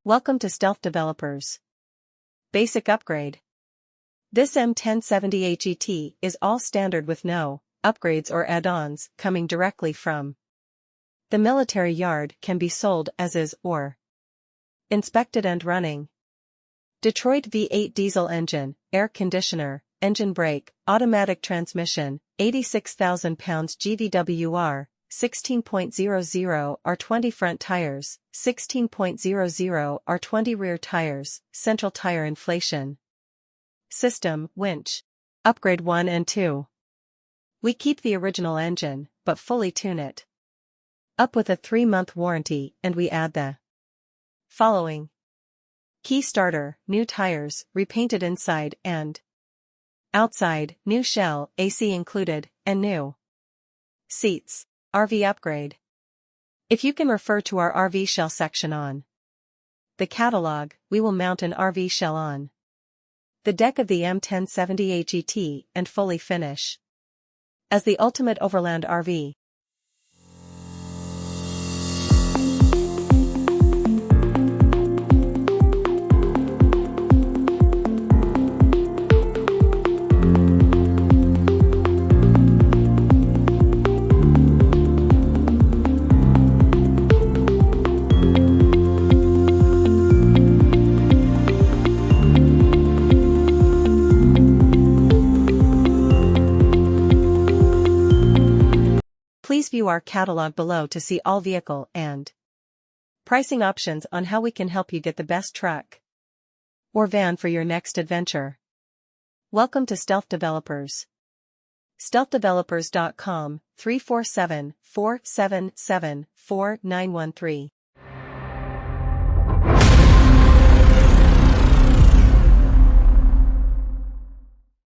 Welcome to Stealth Developers. Basic upgrade. This M1070 HET is all standard with no upgrades or add-ons coming directly from the military yard. Can be sold as is or inspected and running. Detroit V8 diesel engine, air conditioner, engine brake, automatic transmission, 86,000 pounds GVWR, 16.00 R20 front tires, 16.00 R20 rear tires, central tire inflation. System, winch. Upgrade 1 and 2. We keep the original engine, but fully tune it up with a 3-month warranty, and we add the following. Key starter, new tires, repainted inside and outside, new shell, AC included, and new seats. RV upgrade. If you can refer to our RV shell section on the catalog, we will mount an RV shell on the deck of the M1070 HET and fully finish as the ultimate overland RV. Please view our catalog below to see all vehicle and pricing options on how we can help you get the best truck or van for your next adventure. Welcome to Stealth Developers. StealthDevelopers.com, 347-477-4913.